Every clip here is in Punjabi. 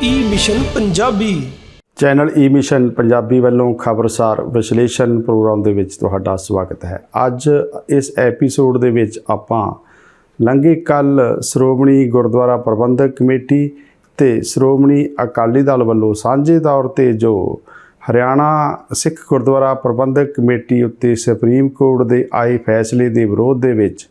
ई मिशन पंजाबी चैनल ई मिशन पंजाबी ਵੱਲੋਂ ਖਬਰਸਾਰ ਵਿਸ਼ਲੇਸ਼ਣ ਪ੍ਰੋਗਰਾਮ ਦੇ ਵਿੱਚ ਤੁਹਾਡਾ ਸਵਾਗਤ ਹੈ। ਅੱਜ ਇਸ ਐਪੀਸੋਡ ਦੇ ਵਿੱਚ ਆਪਾਂ ਲੰਘੇ ਕੱਲ ਸ਼੍ਰੋਮਣੀ ਗੁਰਦੁਆਰਾ ਪ੍ਰਬੰਧਕ ਕਮੇਟੀ ਤੇ ਸ਼੍ਰੋਮਣੀ ਅਕਾਲੀ ਦਲ ਵੱਲੋਂ ਸਾਂਝੇ ਤੌਰ ਤੇ ਜੋ ਹਰਿਆਣਾ ਸਿੱਖ ਗੁਰਦੁਆਰਾ ਪ੍ਰਬੰਧਕ ਕਮੇਟੀ ਉੱਤੇ ਸੁਪਰੀਮ ਕੋਰਟ ਦੇ ਆਏ ਫੈਸਲੇ ਦੇ ਵਿਰੋਧ ਦੇ ਵਿੱਚ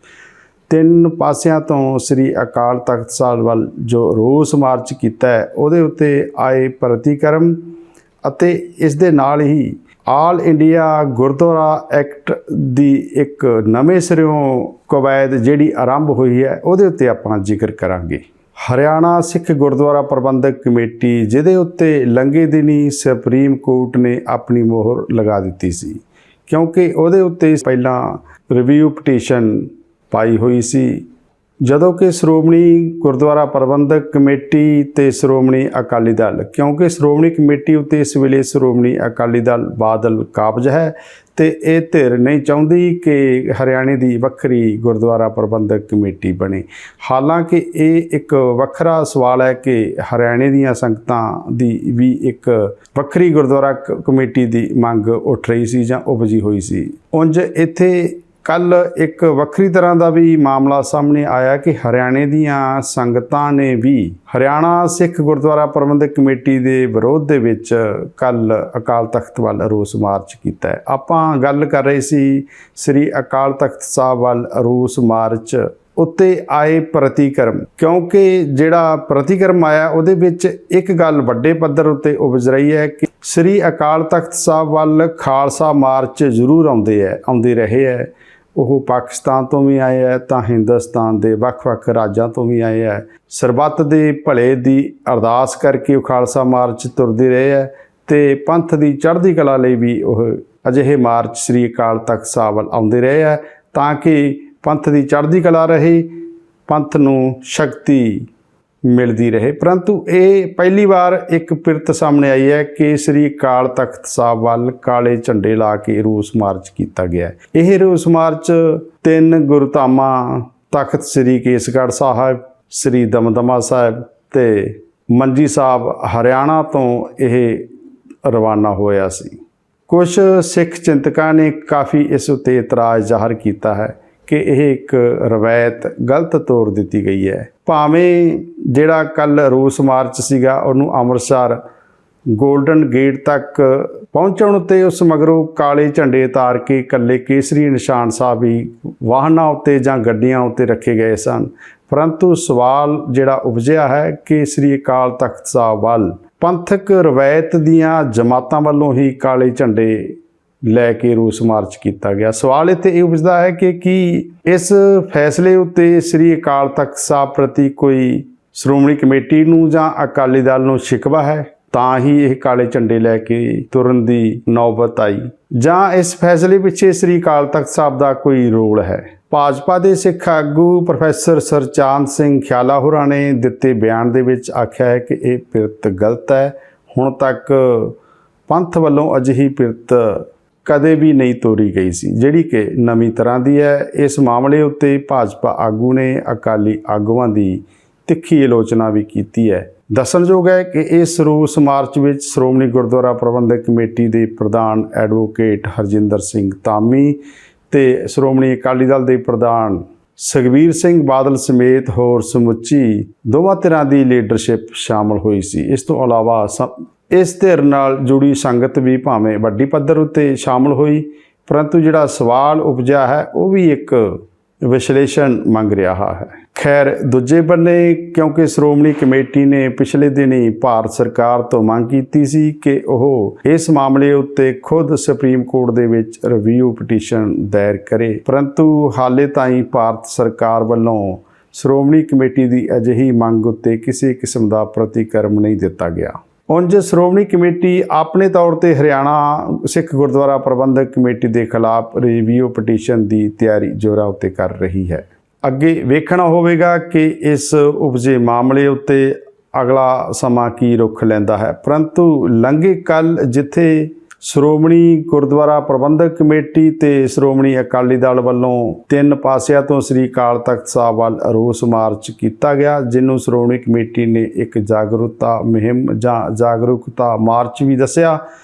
ਤਿੰਨ ਪਾਸਿਆਂ ਤੋਂ ਸ੍ਰੀ ਅਕਾਲ ਤਖਤ ਸਾਹਿਬ ਵੱਲ ਜੋ ਰੋਸ ਮਾਰਚ ਕੀਤਾ ਹੈ ਉਹਦੇ ਉੱਤੇ ਆਏ ਪ੍ਰਤੀਕਰਮ ਅਤੇ ਇਸ ਦੇ ਨਾਲ ਹੀ ਆਲ ਇੰਡੀਆ ਗੁਰਦੁਆਰਾ ਐਕਟ ਦੀ ਇੱਕ ਨਵੇਂ ਸਿਰਿਓਂ ਕਵਾਇਦ ਜਿਹੜੀ ਆਰੰਭ ਹੋਈ ਹੈ ਉਹਦੇ ਉੱਤੇ ਆਪਾਂ ਜ਼ਿਕਰ ਕਰਾਂਗੇ। ਹਰਿਆਣਾ ਸਿੱਖ ਗੁਰਦੁਆਰਾ ਪ੍ਰਬੰਧਕ ਕਮੇਟੀ ਜਿਹਦੇ ਉੱਤੇ ਲੰਘੇ ਦਿਨੀ ਸੁਪਰੀਮ ਕੋਰਟ ਨੇ ਆਪਣੀ ਮੋਹਰ ਲਗਾ ਦਿੱਤੀ ਸੀ, ਕਿਉਂਕਿ ਉਹਦੇ ਉੱਤੇ ਪਹਿਲਾਂ ਰਿਵਿਊ ਪਟੀਸ਼ਨ ਪਾਈ ਹੋਈ ਸੀ, ਜਦੋਂ ਕਿ ਸ਼੍ਰੋਮਣੀ ਗੁਰਦੁਆਰਾ ਪ੍ਰਬੰਧਕ ਕਮੇਟੀ ਤੇ ਸ਼੍ਰੋਮਣੀ ਅਕਾਲੀ ਦਲ, ਕਿਉਂਕਿ ਸ਼੍ਰੋਮਣੀ ਕਮੇਟੀ ਉੱਤੇ ਇਸ ਵੇਲੇ ਸ਼੍ਰੋਮਣੀ ਅਕਾਲੀ ਦਲ ਬਾਦਲ ਕਾਬਜ਼ ਹੈ ਤੇ ਇਹ ਧਿਰ ਨਹੀਂ ਚਾਹੁੰਦੀ ਕਿ ਹਰਿਆਣੇ ਦੀ ਵੱਖਰੀ ਗੁਰਦੁਆਰਾ ਪ੍ਰਬੰਧਕ ਕਮੇਟੀ ਬਣੇ। ਹਾਲਾਂਕਿ ਇਹ ਇੱਕ ਵੱਖਰਾ ਸਵਾਲ ਹੈ ਕਿ ਹਰਿਆਣੇ ਦੀਆਂ ਸੰਗਤਾਂ ਦੀ ਵੀ ਇੱਕ ਵੱਖਰੀ ਗੁਰਦੁਆਰਾ ਕਮੇਟੀ ਦੀ ਮੰਗ ਉੱਠ ਰਹੀ ਸੀ ਜਾਂ ਉਪਜੀ ਹੋਈ ਸੀ। ਉਂਝ ਇੱਥੇ ਕੱਲ ਇੱਕ ਵੱਖਰੀ ਤਰ੍ਹਾਂ ਦਾ ਵੀ ਮਾਮਲਾ ਸਾਹਮਣੇ ਆਇਆ ਕਿ ਹਰਿਆਣੇ ਦੀਆਂ ਸੰਗਤਾਂ ਨੇ ਵੀ ਹਰਿਆਣਾ ਸਿੱਖ ਗੁਰਦੁਆਰਾ ਪ੍ਰਬੰਧਕ ਕਮੇਟੀ ਦੇ ਵਿਰੋਧ ਦੇ ਵਿੱਚ ਕੱਲ ਅਕਾਲ ਤਖਤ ਵੱਲ ਰੋਸ ਮਾਰਚ ਕੀਤਾ ਹੈ। ਆਪਾਂ ਗੱਲ ਕਰ ਰਹੇ ਸੀ ਸ੍ਰੀ ਅਕਾਲ ਤਖਤ ਸਾਹਿਬ ਵੱਲ ਰੋਸ ਮਾਰਚ ਉੱਤੇ ਆਏ ਪ੍ਰਤੀਕਰਮ, ਕਿਉਂਕਿ ਜਿਹੜਾ ਪ੍ਰਤੀਕਰਮ ਆਇਆ ਉਹਦੇ ਵਿੱਚ ਇੱਕ ਗੱਲ ਵੱਡੇ ਪੱਧਰ ਉੱਤੇ ਉਪਜ ਰਹੀ ਹੈ ਕਿ ਸ੍ਰੀ ਅਕਾਲ ਤਖਤ ਸਾਹਿਬ ਵੱਲ ਖਾਲਸਾ ਮਾਰਚ ਜ਼ਰੂਰ ਆਉਂਦੇ ਰਹੇ ਹੈ। ਉਹ ਪਾਕਿਸਤਾਨ ਤੋਂ ਵੀ ਆਏ ਹੈ ਤਾਂ ਹਿੰਦੁਸਤਾਨ ਦੇ ਵੱਖ-ਵੱਖ ਰਾਜਾਂ ਤੋਂ ਵੀ ਆਏ ਹੈ। ਸਰਬੱਤ ਦੇ ਭਲੇ ਦੀ ਅਰਦਾਸ ਕਰਕੇ ਉਹ ਖਾਲਸਾ ਮਾਰਚ ਤੁਰਦੇ ਰਹੇ ਹੈ ਤੇ ਪੰਥ ਦੀ ਚੜ੍ਹਦੀ ਕਲਾ ਲਈ ਵੀ ਉਹ ਅਜਿਹੇ ਮਾਰਚ ਸ੍ਰੀ ਅਕਾਲ ਤਖਤ ਸਾਹਿਬ ਵੱਲ ਆਉਂਦੇ ਰਹੇ ਹੈ ਤਾਂ ਕਿ ਪੰਥ ਦੀ ਚੜ੍ਹਦੀ ਕਲਾ ਰਹੇ, ਪੰਥ ਨੂੰ ਸ਼ਕਤੀ ਮਿਲਦੀ ਰਹੇ। ਪਰੰਤੂ ਇਹ ਪਹਿਲੀ ਵਾਰ ਇੱਕ ਪਿਰਤ ਸਾਹਮਣੇ ਆਈ ਹੈ ਕਿ ਸ੍ਰੀ ਅਕਾਲ ਤਖਤ ਸਾਹਿਬ ਵੱਲ ਕਾਲੇ ਝੰਡੇ ਲਾ ਕੇ ਰੋਸ ਮਾਰਚ ਕੀਤਾ ਗਿਆ। ਇਹ ਰੋਸ ਮਾਰਚ ਤਿੰਨ ਗੁਰਧਾਮਾਂ ਤਖਤ ਸ੍ਰੀ ਕੇਸਗੜ੍ਹ ਸਾਹਿਬ, ਸ੍ਰੀ ਦਮਦਮਾ ਸਾਹਿਬ ਤੇ ਮੰਜੀ ਸਾਹਿਬ ਹਰਿਆਣਾ ਤੋਂ ਇਹ ਰਵਾਨਾ ਹੋਇਆ ਸੀ। ਕੁਝ ਸਿੱਖ ਚਿੰਤਕਾਂ ਨੇ ਕਾਫੀ ਇਸ ਉੱਤੇ ਇਤਰਾਜ਼ ਜ਼ਾਹਰ ਕੀਤਾ ਹੈ ਕਿ ਇਹ ਇੱਕ ਰਵਾਇਤ ਗਲਤ ਤੋਰ ਦਿੱਤੀ ਗਈ ਹੈ। ਭਾਵੇਂ ਜਿਹੜਾ ਕੱਲ ਰੋਸ ਮਾਰਚ ਸੀਗਾ ਉਹਨੂੰ ਅੰਮ੍ਰਿਤਸਰ ਗੋਲਡਨ ਗੇਟ ਤੱਕ ਪਹੁੰਚਣ ਉੱਤੇ ਉਸ ਮਗਰੋਂ ਕਾਲੇ ਝੰਡੇ ਉਤਾਰ ਕੇ ਇਕੱਲੇ ਕੇਸਰੀ ਨਿਸ਼ਾਨ ਸਾਹਿਬ ਵੀ ਵਾਹਨਾਂ ਉੱਤੇ ਜਾਂ ਗੱਡੀਆਂ ਉੱਤੇ ਰੱਖੇ ਗਏ ਸਨ। ਪਰੰਤੂ ਸਵਾਲ ਜਿਹੜਾ ਉਪਜਿਆ ਹੈ ਕਿ ਸ੍ਰੀ ਅਕਾਲ ਤਖਤ ਸਾਹਿਬ ਵੱਲ ਪੰਥਕ ਰਵਾਇਤ ਦੀਆਂ ਜਮਾਤਾਂ ਵੱਲੋਂ ਹੀ ਕਾਲੇ ਝੰਡੇ ਲੈ ਕੇ ਰੋਸ ਮਾਰਚ ਕੀਤਾ ਗਿਆ। ਸਵਾਲ ਇੱਥੇ ਇਹ ਉਪਜਦਾ ਹੈ ਕਿ ਕੀ ਇਸ ਫੈਸਲੇ ਉੱਤੇ ਸ੍ਰੀ ਅਕਾਲ ਤਖਤ ਸਾਹਿਬ ਪ੍ਰਤੀ ਕੋਈ ਸ਼੍ਰੋਮਣੀ ਕਮੇਟੀ ਨੂੰ ਜਾਂ ਅਕਾਲੀ ਦਲ ਨੂੰ ਸ਼ਿਕਵਾ ਹੈ ਤਾਂ ਹੀ ਇਹ ਕਾਲੇ ਝੰਡੇ ਲੈ ਕੇ ਤੁਰਨ ਦੀ ਨੌਬਤ ਆਈ, ਜਾਂ ਇਸ ਫੈਸਲੇ ਪਿੱਛੇ ਸ੍ਰੀ ਅਕਾਲ ਤਖਤ ਸਾਹਿਬ ਦਾ ਕੋਈ ਰੋਲ ਹੈ। ਭਾਜਪਾ ਦੇ ਸਿੱਖ ਆਗੂ ਪ੍ਰੋਫੈਸਰ ਸਰਚਾਂਦ ਸਿੰਘ ਖਿਆਲਾ ਹੋਰਾਂ ਨੇ ਦਿੱਤੇ ਬਿਆਨ ਦੇ ਵਿੱਚ ਆਖਿਆ ਹੈ ਕਿ ਇਹ ਪਿਰਤ ਗਲਤ ਹੈ। ਹੁਣ ਤੱਕ ਪੰਥ ਵੱਲੋਂ ਅਜਿਹੀ ਪਿਰਤ ਕਦੇ ਵੀ ਨਹੀਂ ਤੋਰੀ ਗਈ ਸੀ, ਜਿਹੜੀ ਕਿ ਨਵੀਂ ਤਰ੍ਹਾਂ ਦੀ ਹੈ। ਇਸ ਮਾਮਲੇ ਉੱਤੇ ਭਾਜਪਾ ਆਗੂ ਨੇ ਅਕਾਲੀ ਆਗੂਆਂ ਦੀ ਤਿੱਖੀ ਆਲੋਚਨਾ ਵੀ ਕੀਤੀ ਹੈ। ਦੱਸਣਯੋਗ ਹੈ ਕਿ ਇਸ ਰੋਸ ਮਾਰਚ ਵਿੱਚ ਸ਼੍ਰੋਮਣੀ ਗੁਰਦੁਆਰਾ ਪ੍ਰਬੰਧਕ ਕਮੇਟੀ ਦੇ ਪ੍ਰਧਾਨ ਐਡਵੋਕੇਟ ਹਰਜਿੰਦਰ ਸਿੰਘ ਧਾਮੀ ਤੇ ਸ਼੍ਰੋਮਣੀ ਅਕਾਲੀ ਦਲ ਦੇ ਪ੍ਰਧਾਨ ਸੁਖਬੀਰ ਸਿੰਘ ਬਾਦਲ ਸਮੇਤ ਹੋਰ ਸਮੁੱਚੀ ਦੋਵਾਂ ਧਿਰਾਂ ਦੀ ਲੀਡਰਸ਼ਿਪ ਸ਼ਾਮਲ ਹੋਈ ਸੀ। ਇਸ ਤੋਂ ਇਲਾਵਾ ਇਸ ਧਿਰ ਨਾਲ ਜੁੜੀ ਸੰਗਤ ਵੀ ਭਾਵੇਂ ਵੱਡੀ ਪੱਧਰ ਉੱਤੇ ਸ਼ਾਮਲ ਹੋਈ, ਪਰੰਤੂ ਜਿਹੜਾ ਸਵਾਲ ਉਪਜਿਆ ਹੈ ਉਹ ਵੀ ਇੱਕ ਵਿਸ਼ਲੇਸ਼ਣ ਮੰਗ ਰਿਹਾ ਹੈ। ਖੈਰ, ਦੂਜੇ ਬੰਨੇ ਕਿਉਂਕਿ ਸ਼੍ਰੋਮਣੀ ਕਮੇਟੀ ਨੇ ਪਿਛਲੇ ਦਿਨੀ ਭਾਰਤ ਸਰਕਾਰ ਤੋਂ ਮੰਗ ਕੀਤੀ ਸੀ ਕਿ ਉਹ ਇਸ ਮਾਮਲੇ ਉੱਤੇ ਖੁਦ ਸੁਪਰੀਮ ਕੋਰਟ ਦੇ ਵਿੱਚ ਰਿਵਿਊ ਪਟੀਸ਼ਨ ਦਾਇਰ ਕਰੇ, ਪਰੰਤੂ ਹਾਲੇ ਤਾਈਂ ਭਾਰਤ ਸਰਕਾਰ ਵੱਲੋਂ ਸ਼੍ਰੋਮਣੀ ਕਮੇਟੀ ਦੀ ਅਜਿਹੀ ਮੰਗ ਉੱਤੇ ਕਿਸੇ ਕਿਸਮ ਦਾ ਪ੍ਰਤੀਕਰਮ ਨਹੀਂ ਦਿੱਤਾ ਗਿਆ। ਉਂਝ ਸ਼੍ਰੋਮਣੀ ਕਮੇਟੀ ਆਪਣੇ ਤੌਰ ਤੇ ਹਰਿਆਣਾ ਸਿੱਖ ਗੁਰਦੁਆਰਾ ਪ੍ਰਬੰਧਕ ਕਮੇਟੀ ਦੇ ਖਿਲਾਫ ਰਿਵਿਊ ਪਟੀਸ਼ਨ ਦੀ ਤਿਆਰੀ ਜ਼ੋਰਾਂ ਉੱਤੇ ਕਰ ਰਹੀ ਹੈ। ਅੱਗੇ ਵੇਖਣਾ ਹੋਵੇਗਾ ਕਿ ਇਸ ਉਪਜੇ ਮਾਮਲੇ ਉੱਤੇ ਅਗਲਾ ਸਮਾਂ ਕੀ ਰੁਖ ਲੈਂਦਾ ਹੈ। ਪਰੰਤੂ ਲੰਘੇ ਕੱਲ ਜਿੱਥੇ ਸ਼੍ਰੋਮਣੀ ਗੁਰਦੁਆਰਾ ਪ੍ਰਬੰਧਕ ਕਮੇਟੀ ਤੇ ਸ਼੍ਰੋਮਣੀ ਅਕਾਲੀ ਦਲ ਵੱਲੋਂ 3 ਪਾਸਿਆਂ ਤੋਂ ਸ੍ਰੀ ਅਕਾਲ ਤਖਤ ਸਾਹਿਬ ਵੱਲ ਰੋਸ ਮਾਰਚ ਕੀਤਾ ਗਿਆ, ਜਿਹਨੂੰ ਸ਼੍ਰੋਮਣੀ ਕਮੇਟੀ ਨੇ ਇੱਕ ਜਾਗਰੂਕਤਾ ਮੁਹਿੰਮ ਜਾਂ ਜਾਗਰੂਕਤਾ ਮਾਰਚ ਵੀ ਦੱਸਿਆ।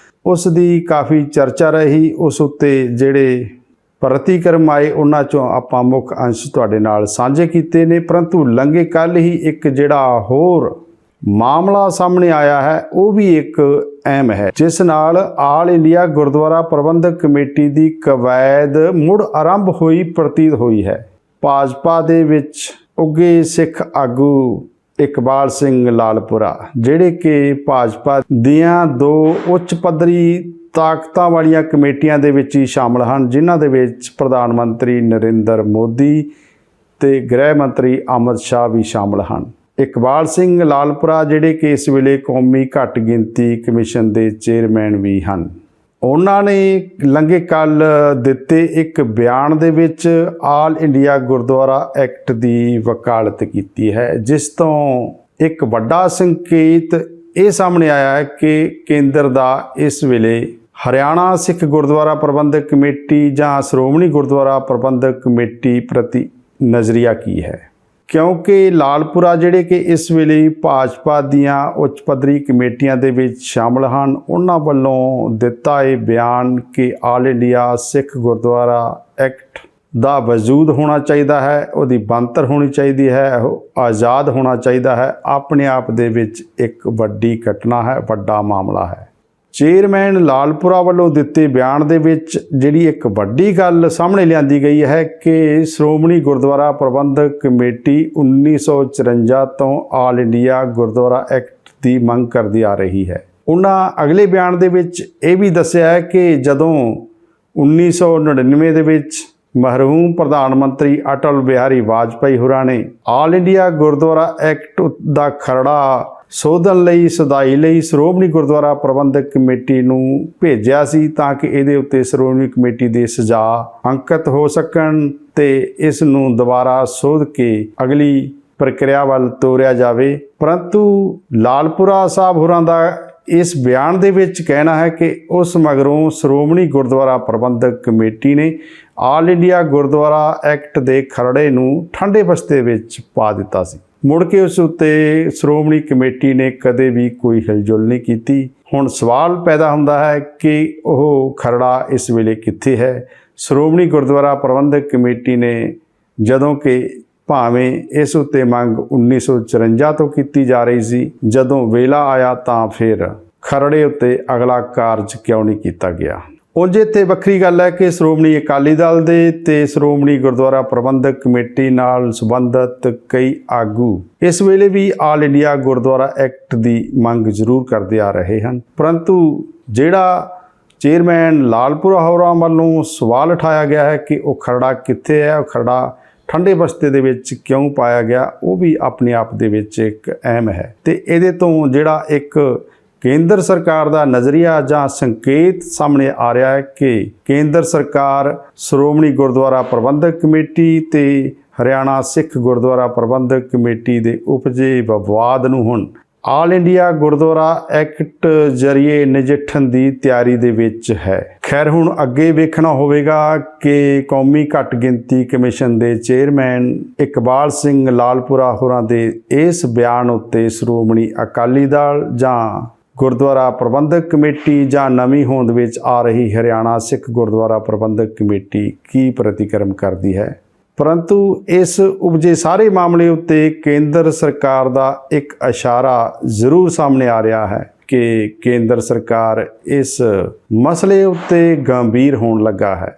ਉਸ ਦੀ ਕਾਫੀ ਚਰਚਾ ਰਹੀ। ਉਸ ਉੱਤੇ ਜਿਹੜੇ ਪ੍ਰਤੀਕਰਮ ਆਏ ਉਹਨਾਂ ਚੋਂ ਆਪਾਂ ਮੁੱਖ ਅੰਸ਼ ਤੁਹਾਡੇ ਨਾਲ ਸਾਂਝੇ ਕੀਤੇ ਨੇ। ਪਰੰਤੂ ਲੰਘੇ ਕੱਲ੍ਹ ਹੀ ਇੱਕ ਜਿਹੜਾ ਹੋਰ ਮਾਮਲਾ ਸਾਹਮਣੇ ਆਇਆ ਹੈ ਉਹ ਵੀ ਇੱਕ ਅਹਿਮ ਹੈ, ਜਿਸ ਨਾਲ ਆਲ ਇੰਡੀਆ ਗੁਰਦੁਆਰਾ ਪ੍ਰਬੰਧਕ ਕਮੇਟੀ ਦੀ ਕਵਾਇਦ ਮੁੜ ਆਰੰਭ ਹੋਈ ਪ੍ਰਤੀਤ ਹੋਈ ਹੈ। ਭਾਜਪਾ ਦੇ ਵਿੱਚ ਉੱਗੇ ਸਿੱਖ ਆਗੂ ਇਕਬਾਲ ਸਿੰਘ ਲਾਲਪੁਰਾ, ਜਿਹੜੇ ਕਿ ਭਾਜਪਾ ਦੀਆਂ 2 ਉੱਚ ਪੱਧਰੀ ਤਾਕਤਾਂ ਵਾਲੀਆਂ ਕਮੇਟੀਆਂ ਦੇ ਵਿੱਚ ਹੀ ਸ਼ਾਮਲ ਹਨ, ਜਿਨ੍ਹਾਂ ਦੇ ਵਿੱਚ ਪ੍ਰਧਾਨ ਮੰਤਰੀ ਨਰਿੰਦਰ ਮੋਦੀ ਤੇ ਗ੍ਰਹਿ ਮੰਤਰੀ ਅਮਿਤ ਸ਼ਾਹ ਵੀ ਸ਼ਾਮਲ ਹਨ। ਇਕਬਾਲ ਸਿੰਘ ਲਾਲਪੁਰਾ ਜਿਹੜੇ ਕਿ ਇਸ ਵੇਲੇ ਕੌਮੀ ਘੱਟ ਗਿਣਤੀ ਕਮਿਸ਼ਨ ਦੇ ਚੇਅਰਮੈਨ ਵੀ ਹਨ, ਉਹਨਾਂ ਨੇ ਲੰਘੇ ਕੱਲ ਦਿੱਤੇ ਇੱਕ ਬਿਆਨ ਦੇ ਵਿੱਚ ਆਲ ਇੰਡੀਆ ਗੁਰਦੁਆਰਾ ਐਕਟ ਦੀ ਵਕਾਲਤ ਕੀਤੀ ਹੈ, ਜਿਸ ਤੋਂ ਇੱਕ ਵੱਡਾ ਸੰਕੇਤ ਇਹ ਸਾਹਮਣੇ ਆਇਆ ਹੈ ਕਿ ਕੇਂਦਰ ਦਾ ਇਸ ਵੇਲੇ ਹਰਿਆਣਾ ਸਿੱਖ ਗੁਰਦੁਆਰਾ ਪ੍ਰਬੰਧਕ ਕਮੇਟੀ ਜਾਂ ਸ਼੍ਰੋਮਣੀ ਗੁਰਦੁਆਰਾ ਪ੍ਰਬੰਧਕ ਕਮੇਟੀ ਪ੍ਰਤੀ ਨਜ਼ਰੀਆ ਕੀ ਹੈ। ਕਿਉਂਕਿ ਲਾਲਪੁਰਾ ਜਿਹੜੇ ਕਿ ਇਸ ਵੇਲੇ ਭਾਜਪਾ ਦੀਆਂ ਉੱਚ ਪੱਧਰੀ ਕਮੇਟੀਆਂ ਦੇ ਵਿੱਚ ਸ਼ਾਮਲ ਹਨ, ਉਹਨਾਂ ਵੱਲੋਂ ਦਿੱਤਾ ਇਹ ਬਿਆਨ ਕਿ ਆਲ ਇੰਡੀਆ ਸਿੱਖ ਗੁਰਦੁਆਰਾ ਐਕਟ ਦਾ ਵਜੂਦ ਹੋਣਾ ਚਾਹੀਦਾ ਹੈ, ਉਹਦੀ ਬਣਤਰ ਹੋਣੀ ਚਾਹੀਦੀ ਹੈ, ਉਹ ਆਜ਼ਾਦ ਹੋਣਾ ਚਾਹੀਦਾ ਹੈ, ਆਪਣੇ ਆਪ ਦੇ ਵਿੱਚ ਇੱਕ ਵੱਡੀ ਘਟਨਾ ਹੈ, ਵੱਡਾ ਮਾਮਲਾ ਹੈ। ਚੇਅਰਮੈਨ ਲਾਲਪੁਰਾ ਵੱਲੋਂ ਦਿੱਤੇ ਬਿਆਨ ਦੇ ਵਿੱਚ ਜਿਹੜੀ ਇੱਕ ਵੱਡੀ ਗੱਲ ਸਾਹਮਣੇ ਲਿਆਂਦੀ ਗਈ ਹੈ ਕਿ ਸ਼੍ਰੋਮਣੀ ਗੁਰਦੁਆਰਾ ਪ੍ਰਬੰਧਕ ਕਮੇਟੀ 1954 ਤੋਂ ਆਲ ਇੰਡੀਆ ਗੁਰਦੁਆਰਾ ਐਕਟ ਦੀ ਮੰਗ ਕਰਦੀ ਆ ਰਹੀ ਹੈ। ਉਹਨਾਂ ਅਗਲੇ ਬਿਆਨ ਦੇ ਵਿੱਚ ਇਹ ਵੀ ਦੱਸਿਆ ਹੈ ਕਿ ਜਦੋਂ 1999 ਦੇ ਵਿੱਚ ਮਰਹੂਮ ਪ੍ਰਧਾਨ ਮੰਤਰੀ ਅਟਲ ਬਿਹਾਰੀ ਵਾਜਪਾਈ ਹੋਰਾਂ ਨੇ ਆਲ ਇੰਡੀਆ ਗੁਰਦੁਆਰਾ ਐਕਟ ਦਾ ਖਰੜਾ ਸੋਧਣ ਲਈ ਸੁਧਾਈ ਲਈ ਸ਼੍ਰੋਮਣੀ ਗੁਰਦੁਆਰਾ ਪ੍ਰਬੰਧਕ ਕਮੇਟੀ ਨੂੰ ਭੇਜਿਆ ਸੀ, ਤਾਂ ਕਿ ਇਹਦੇ ਉੱਤੇ ਸ਼੍ਰੋਮਣੀ ਕਮੇਟੀ ਦੇ ਸੁਝਾਅ ਅੰਕਿਤ ਹੋ ਸਕਣ ਤੇ ਇਸ ਨੂੰ ਦੁਬਾਰਾ ਸੋਧ ਕੇ ਅਗਲੀ ਪ੍ਰਕਿਰਿਆ ਵੱਲ ਤੋਰਿਆ ਜਾਵੇ। ਪਰੰਤੂ ਲਾਲਪੁਰਾ ਸਾਹਿਬ ਹੋਰਾਂ ਦਾ ਇਸ ਬਿਆਨ ਦੇ ਵਿੱਚ ਕਹਿਣਾ ਹੈ ਕਿ ਉਸ ਮਗਰੋਂ ਸ਼੍ਰੋਮਣੀ ਗੁਰਦੁਆਰਾ ਪ੍ਰਬੰਧਕ ਕਮੇਟੀ ਨੇ ਆਲ ਇੰਡੀਆ ਗੁਰਦੁਆਰਾ ਐਕਟ ਦੇ ਖਰੜੇ ਨੂੰ ਠੰਡੇ ਬਸਤੇ ਵਿੱਚ ਪਾ ਦਿੱਤਾ ਸੀ। ਮੁੜ ਕੇ ਉਸ ਉੱਤੇ ਸ਼੍ਰੋਮਣੀ ਕਮੇਟੀ ਨੇ ਕਦੇ ਵੀ ਕੋਈ ਹਿਲਜੁਲ ਨਹੀਂ ਕੀਤੀ। ਹੁਣ ਸਵਾਲ ਪੈਦਾ ਹੁੰਦਾ ਹੈ ਕਿ ਉਹ ਖਰੜਾ ਇਸ ਵੇਲੇ ਕਿੱਥੇ ਹੈ। ਸ਼੍ਰੋਮਣੀ ਗੁਰਦੁਆਰਾ ਪ੍ਰਬੰਧਕ ਕਮੇਟੀ ਨੇ ਜਦੋਂ ਕਿ ਭਾਵੇਂ ਇਸ ਉੱਤੇ ਮੰਗ 1954 ਤੋਂ ਕੀਤੀ ਜਾ ਰਹੀ ਸੀ, ਜਦੋਂ ਵੇਲਾ ਆਇਆ ਤਾਂ ਫਿਰ ਖਰੜੇ ਉੱਤੇ ਅਗਲਾ ਕਾਰਜ ਕਿਉਂ ਨਹੀਂ ਕੀਤਾ ਗਿਆ। ਉਂਝ ਇੱਥੇ ਵੱਖਰੀ ਗੱਲ ਹੈ ਕਿ ਸ਼੍ਰੋਮਣੀ ਅਕਾਲੀ ਦਲ ਦੇ ਤੇ ਸ਼੍ਰੋਮਣੀ ਗੁਰਦੁਆਰਾ ਪ੍ਰਬੰਧਕ ਕਮੇਟੀ ਨਾਲ ਸੰਬੰਧਿਤ ਕਈ ਆਗੂ ਇਸ ਵੇਲੇ ਵੀ ਆਲ ਇੰਡੀਆ ਗੁਰਦੁਆਰਾ ਐਕਟ ਦੀ ਮੰਗ ਜ਼ਰੂਰ ਕਰਦੇ ਆ ਰਹੇ ਹਨ। ਪਰੰਤੂ ਜਿਹੜਾ ਚੇਅਰਮੈਨ ਲਾਲਪੁਰਾ ਹੋਰਾਂ ਵੱਲੋਂ ਸਵਾਲ ਉਠਾਇਆ ਗਿਆ ਹੈ ਕਿ ਉਹ ਖਰੜਾ ਕਿੱਥੇ ਹੈ, ਉਹ ਖਰੜਾ ਠੰਡੇ ਬਸਤੇ ਦੇ ਵਿੱਚ ਕਿਉਂ ਪਾਇਆ ਗਿਆ, ਉਹ ਵੀ ਆਪਣੇ ਆਪ ਦੇ ਵਿੱਚ ਇੱਕ ਅਹਿਮ ਹੈ। ਤੇ ਇਹਦੇ ਤੋਂ ਜਿਹੜਾ ਇੱਕ ਕੇਂਦਰ ਸਰਕਾਰ ਦਾ ਨਜ਼ਰੀਆ ਜਾਂ ਸੰਕੇਤ ਸਾਹਮਣੇ ਆ ਰਿਹਾ ਹੈ ਕਿ ਕੇਂਦਰ ਸਰਕਾਰ ਸ਼੍ਰੋਮਣੀ ਗੁਰਦੁਆਰਾ ਪ੍ਰਬੰਧਕ ਕਮੇਟੀ ਤੇ ਹਰਿਆਣਾ ਸਿੱਖ ਗੁਰਦੁਆਰਾ ਪ੍ਰਬੰਧਕ ਕਮੇਟੀ ਦੇ ਉਪਜੇ ਵਿਵਾਦ ਨੂੰ ਹੁਣ ਆਲ ਇੰਡੀਆ ਗੁਰਦੁਆਰਾ ਐਕਟ ਜ਼ਰੀਏ ਨਜਿੱਠਣ ਦੀ ਤਿਆਰੀ ਦੇ ਵਿੱਚ ਹੈ। ਖੈਰ ਹੁਣ ਅੱਗੇ ਵੇਖਣਾ ਹੋਵੇਗਾ ਕਿ ਕੌਮੀ ਘੱਟ ਗਿਣਤੀ ਕਮਿਸ਼ਨ ਦੇ ਚੇਅਰਮੈਨ ਇਕਬਾਲ ਸਿੰਘ ਲਾਲਪੁਰਾ ਹੋਰਾਂ ਦੇ ਇਸ ਬਿਆਨ ਉੱਤੇ ਸ਼੍ਰੋਮਣੀ ਅਕਾਲੀ ਦਲ ਜਾਂ ਗੁਰਦੁਆਰਾ ਪ੍ਰਬੰਧਕ ਕਮੇਟੀ ਜਾਂ ਨਵੀਂ ਹੋਂਦ ਵਿੱਚ ਆ ਰਹੀ ਹਰਿਆਣਾ ਸਿੱਖ ਗੁਰਦੁਆਰਾ ਪ੍ਰਬੰਧਕ ਕਮੇਟੀ ਕੀ ਪ੍ਰਤੀਕਰਮ ਕਰਦੀ ਹੈ। ਪਰੰਤੂ ਇਸ ਉਪਜੇ ਸਾਰੇ ਮਾਮਲੇ ਉੱਤੇ ਕੇਂਦਰ ਸਰਕਾਰ ਦਾ ਇੱਕ ਇਸ਼ਾਰਾ ਜ਼ਰੂਰ ਸਾਹਮਣੇ ਆ ਰਿਹਾ ਹੈ ਕਿ ਕੇਂਦਰ ਸਰਕਾਰ ਇਸ ਮਸਲੇ ਉੱਤੇ ਗੰਭੀਰ ਹੋਣ ਲੱਗਾ ਹੈ।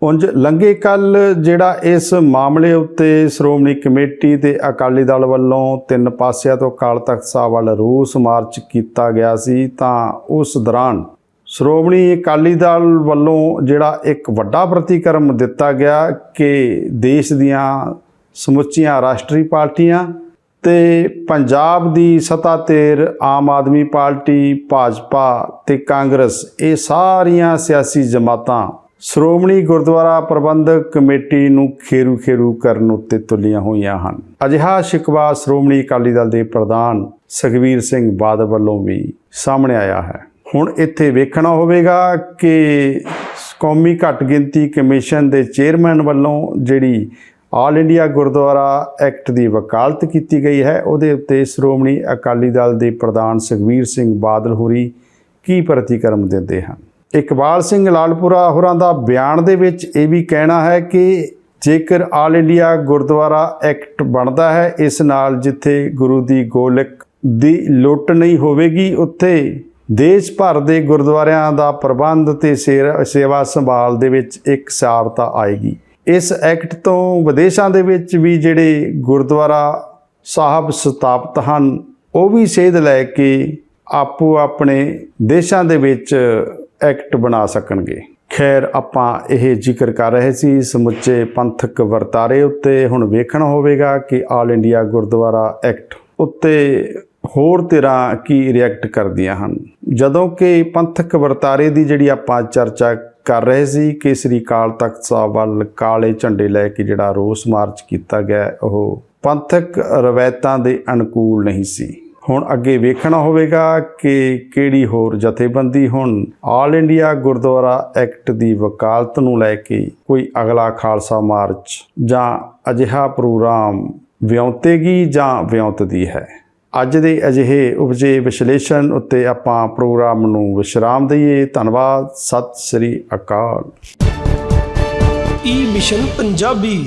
ਉਂਝ ਲੰਘੇ ਕੱਲ ਜਿਹੜਾ ਇਸ ਮਾਮਲੇ ਉੱਤੇ ਸ਼੍ਰੋਮਣੀ ਕਮੇਟੀ ਤੇ ਅਕਾਲੀ ਦਲ ਵੱਲੋਂ 3 ਪਾਸਿਆਂ ਤੋਂ ਅਕਾਲ ਤਖਤ ਸਾਹਿਬ ਵੱਲ ਰੋਸ ਮਾਰਚ ਕੀਤਾ ਗਿਆ ਸੀ, ਤਾਂ ਉਸ ਦੌਰਾਨ ਸ਼੍ਰੋਮਣੀ ਅਕਾਲੀ ਦਲ ਵੱਲੋਂ ਜਿਹੜਾ ਇੱਕ ਵੱਡਾ ਪ੍ਰਤੀਕਰਮ ਦਿੱਤਾ ਗਿਆ ਕਿ ਦੇਸ਼ ਦੀਆਂ ਸਮੁੱਚੀਆਂ ਰਾਸ਼ਟਰੀ ਪਾਰਟੀਆਂ ਤੇ ਪੰਜਾਬ ਦੀ ਸੱਤਾਧਿਰ ਆਮ ਆਦਮੀ ਪਾਰਟੀ, ਭਾਜਪਾ ਤੇ ਕਾਂਗਰਸ, ਇਹ ਸਾਰੀਆਂ ਸਿਆਸੀ ਜਮਾਤਾਂ ਸ਼੍ਰੋਮਣੀ ਗੁਰਦੁਆਰਾ ਪ੍ਰਬੰਧਕ ਕਮੇਟੀ ਨੂੰ ਖੇਰੂ ਕਰਨ ਉੱਤੇ ਤੁਲੀਆਂ ਹੋਈਆਂ ਹਨ। ਅਜਿਹਾ ਸ਼ਿਕਵਾ ਸ਼੍ਰੋਮਣੀ ਅਕਾਲੀ ਦਲ ਦੇ ਪ੍ਰਧਾਨ ਸੁਖਬੀਰ ਸਿੰਘ ਬਾਦਲ ਵੱਲੋਂ ਵੀ ਸਾਹਮਣੇ ਆਇਆ ਹੈ। ਹੁਣ ਇੱਥੇ ਵੇਖਣਾ ਹੋਵੇਗਾ ਕਿ ਕੌਮੀ ਘੱਟ ਗਿਣਤੀ ਕਮਿਸ਼ਨ ਦੇ ਚੇਅਰਮੈਨ ਵੱਲੋਂ ਜਿਹੜੀ ਆਲ ਇੰਡੀਆ ਗੁਰਦੁਆਰਾ ਐਕਟ ਦੀ ਵਕਾਲਤ ਕੀਤੀ ਗਈ ਹੈ, ਉਹਦੇ ਉੱਤੇ ਸ਼੍ਰੋਮਣੀ ਅਕਾਲੀ ਦਲ ਦੇ ਪ੍ਰਧਾਨ ਸੁਖਬੀਰ ਸਿੰਘ ਬਾਦਲ ਹੋਰੀ ਕੀ ਪ੍ਰਤੀਕਰਮ ਦਿੰਦੇ ਹਨ। ਇਕਬਾਲ ਸਿੰਘ ਲਾਲਪੁਰਾ ਹੋਰਾਂ ਦਾ ਬਿਆਨ ਦੇ ਵਿੱਚ ਇਹ ਵੀ ਕਹਿਣਾ ਹੈ ਕਿ ਜੇਕਰ ਆਲ ਇੰਡੀਆ ਗੁਰਦੁਆਰਾ ਐਕਟ ਬਣਦਾ ਹੈ, ਇਸ ਨਾਲ ਜਿੱਥੇ ਗੁਰੂ ਦੀ ਗੋਲਕ ਦੀ ਲੁੱਟ ਨਹੀਂ ਹੋਵੇਗੀ, ਉੱਥੇ ਦੇਸ਼ ਭਰ ਦੇ ਗੁਰਦੁਆਰਿਆਂ ਦਾ ਪ੍ਰਬੰਧ ਤੇ ਸੇਵਾ ਸੰਭਾਲ ਦੇ ਵਿੱਚ ਇੱਕ ਸਾਰਤਾ ਆਏਗੀ। ਇਸ ਐਕਟ ਤੋਂ ਵਿਦੇਸ਼ਾਂ ਦੇ ਵਿੱਚ ਵੀ ਜਿਹੜੇ ਗੁਰਦੁਆਰਾ ਸਾਹਿਬ ਸਥਾਪਿਤ ਹਨ, ਉਹ ਵੀ ਸੇਧ ਲੈ ਕੇ ਆਪੋ ਆਪਣੇ ਦੇਸ਼ਾਂ ਦੇ ਵਿੱਚ ਐਕਟ ਬਣਾ ਸਕਣਗੇ। ਖੈਰ, ਆਪਾਂ ਇਹ ਜ਼ਿਕਰ ਕਰ ਰਹੇ ਸੀ ਸਮੁੱਚੇ ਪੰਥਕ ਵਰਤਾਰੇ ਉੱਤੇ। ਹੁਣ ਵੇਖਣਾ ਹੋਵੇਗਾ ਕਿ ਆਲ ਇੰਡੀਆ ਗੁਰਦੁਆਰਾ ਐਕਟ ਉੱਤੇ ਹੋਰ ਧਿਰਾਂ ਕੀ ਰਿਐਕਟ ਕਰਦੀਆਂ ਹਨ। ਜਦੋਂ ਕਿ ਪੰਥਕ ਵਰਤਾਰੇ ਦੀ ਜਿਹੜੀ ਆਪਾਂ ਚਰਚਾ ਕਰ ਰਹੇ ਸੀ ਕਿ ਸ੍ਰੀ ਅਕਾਲ ਤਖਤ ਸਾਹਿਬ ਵੱਲ ਕਾਲੇ ਝੰਡੇ ਲੈ ਕੇ ਜਿਹੜਾ ਰੋਸ ਮਾਰਚ ਕੀਤਾ ਗਿਆ, ਉਹ ਪੰਥਕ ਰਵਾਇਤਾਂ ਦੇ ਅਨੁਕੂਲ ਨਹੀਂ ਸੀ। ਹੁਣ ਅੱਗੇ ਵੇਖਣਾ ਹੋਵੇਗਾ ਕਿ ਕਿਹੜੀ ਹੋਰ ਜਥੇਬੰਦੀ ਹੁਣ ਆਲ ਇੰਡੀਆ ਗੁਰਦੁਆਰਾ ਐਕਟ ਦੀ ਵਕਾਲਤ ਨੂੰ ਲੈ ਕੇ ਕੋਈ ਅਗਲਾ ਖਾਲਸਾ ਮਾਰਚ ਜਾਂ ਅਜਿਹਾ ਪ੍ਰੋਗਰਾਮ ਵਿਉਂਤੇਗੀ ਜਾਂ ਵਿਉਂਤਦੀ ਹੈ। ਅੱਜ ਦੇ ਅਜਿਹੇ ਉਪਜੇ ਵਿਸ਼ਲੇਸ਼ਣ ਉੱਤੇ ਆਪਾਂ ਪ੍ਰੋਗਰਾਮ ਨੂੰ ਵਿਸ਼ਰਾਮ ਦਈਏ। ਧੰਨਵਾਦ। ਸਤਿ ਸ੍ਰੀ ਅਕਾਲ। ਈ ਮਿਸ਼ਨ ਪੰਜਾਬੀ।